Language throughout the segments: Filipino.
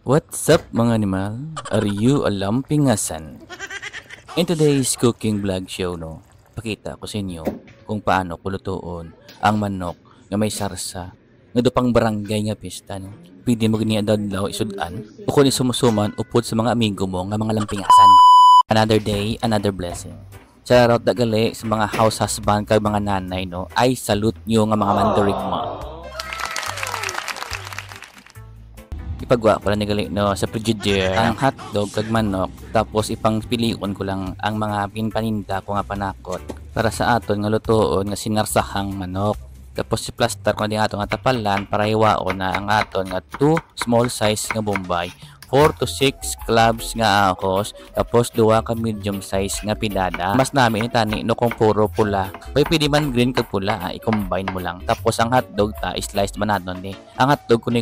What's up mga animal? Are you a lampingasan? In today's cooking vlog show, pakita ko sa inyo kung paano kulutuon ang manok na may sarsa nga dupang barangay nga pista. Pwede mo ganyan daw isudan o kung isumusuman upod sa mga amigo mo nga mga lampingasan. Another day, another blessing. Shoutout na gali sa mga house husband kag mga nanay, ay salute nyo nga mga mandarigma. Ipagwa ko lang nigali sa frigidaire ang hotdog kag manok, tapos ipang pilion ko lang ang mga pinpaninda ko nga panakot para sa aton nga lutoon nga sinarsahang manok. Tapos i-plaster ko na din aton nga tapalan para iwaon na ang aton nga 2 small size nga bombay, 4 to 6 clubs nga ahos, tapos 2 ka medium size nga pidada. Mas namin itani no kung puro pula. Pwede man green kag pula, i-combine mo lang. Tapos ang hotdog ta sliced manadon ni. Ang hotdog ko ni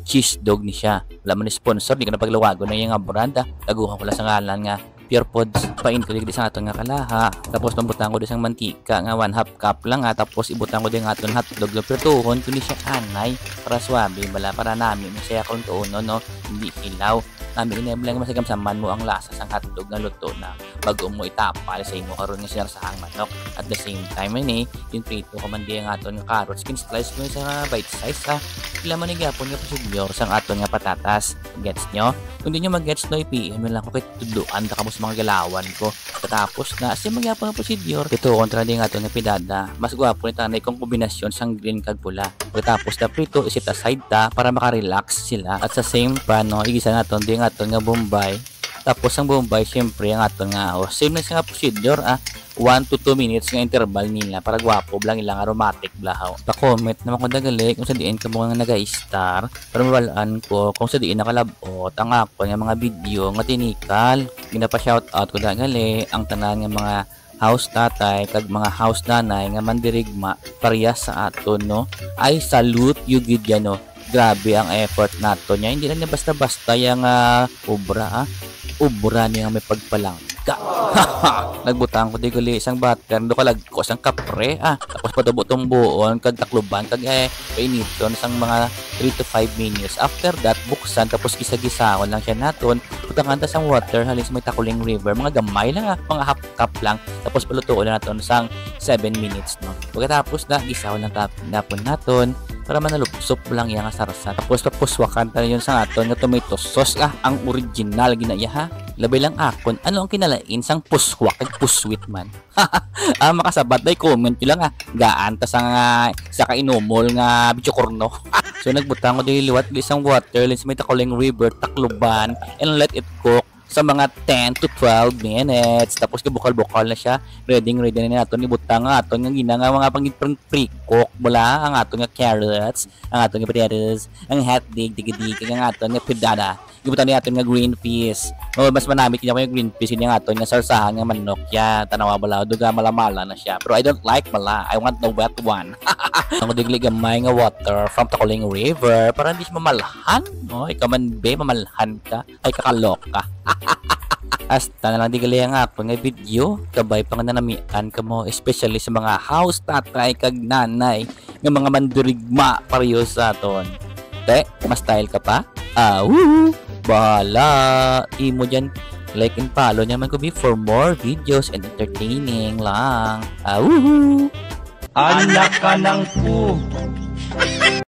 cheese dog ni siya. Wala man ni sponsor, di ko na paglawago na yung nga brand. Taguhan ko lang sa ngalan nga Pure Pods. Pain ko di sa aton nga kalaha. Tapos pambutan ko di sang mantika nga 1/2 cup lang, tapos ibutan ko di nga aton hotdog lo pirtuhon ko ni siya anay para swabe bala para namin siya kung tuon hindi hilaw. Namin ineblang masagam saman mo ang lasa sang hotdog nga luto na bago mo itapal sa imo karon nga sinarsahang manok. At the same time yung prito ko man di nga aton nga carrots skin slice ko sa bite size Sila man gyapon nga procedure sang aton nga patatas. Gets nyo? Kung di nyo mag-gets i-PM lang ko kay tuduan ta kamo sa mga galawan ko. Tapos na si magyapon nga procedure ito kontra di nga aton nga pidada. Mas gwapo ni tanay kong kombinasyon sang green kag pula. Tapos na prito isit aside ta para maka-relax sila. At sa same pan igisa naton di nga aton nga bombay. Tapos ang bombay syempre ang aton nga same na nga procedure 1 to 2 minutes nga interval nila para gwapo lang ilang aromatic blahaw. Pa-comment naman ko dagali kung sa diin ka mo nga naga-star para mawalaan ko kung sa diin nakalabot ang ako nga mga video nga tinikal. Ginapa-shoutout ko dagali ang tanan nga mga house tatay kag mga house nanay nga mandirigma parehas sa aton ay salute you gid yan Grabe ang effort nato niya. Hindi lang niya basta-basta yung ubra niya may pagpalangga. Nagbutang ko di gali isang butter do kalagko sang kapre tapos patubotong buon kag takluban kag painiton sang mga 3 to 5 minutes. After that buksan tapos gisa-gisahon lang siya naton. Butangan ta sang water halis may Takuling River, mga gamay lang mga half cup lang, tapos palutuon na naton sang 7 minutes Pagkatapos na gisahon lang tapon naton para manalupsop lang yang sarsa. Tapos papuswakan ta yun sa aton nga tomato sauce ang original ginaya labay lang akon ano ang kinalain sang puswak kag puswit man. Makasabat day comment nyo lang gaan ta sa kainomol nga bitchokorno. So nagbutang ko di liwat isang water lins may Takuling River takluban and let it cook sa mga 10 to 12 minutes. Tapos kabukal-bukal na siya. Ready na natin ibutang nga aton nga ginanga mga pre-cook mula ang aton nga carrots, ang aton nga potatoes, ang hotdog, dig ang aton nga pidada. Ibutan ni aton nga green peas. Mas manamit niya ko yung green peas yung aton nga sarsahan nga manok ya. Tanawa bala duga malamala na siya. Pero I don't like mala. I want the wet one. Ang digli gamay nga water from Takuling River para hindi siya mamalhan. Ikaw man be mamalhan ka ay kakaloka. Hasta na lang di gali ang ako nga video kabay pang nanamian ka mo, especially sa mga house tatay kag nanay nga mga mandirigma pareho sa aton. Mas style ka pa? Bahala imo dyan, like and follow naman ko for more videos and entertaining lang. Anak ka ng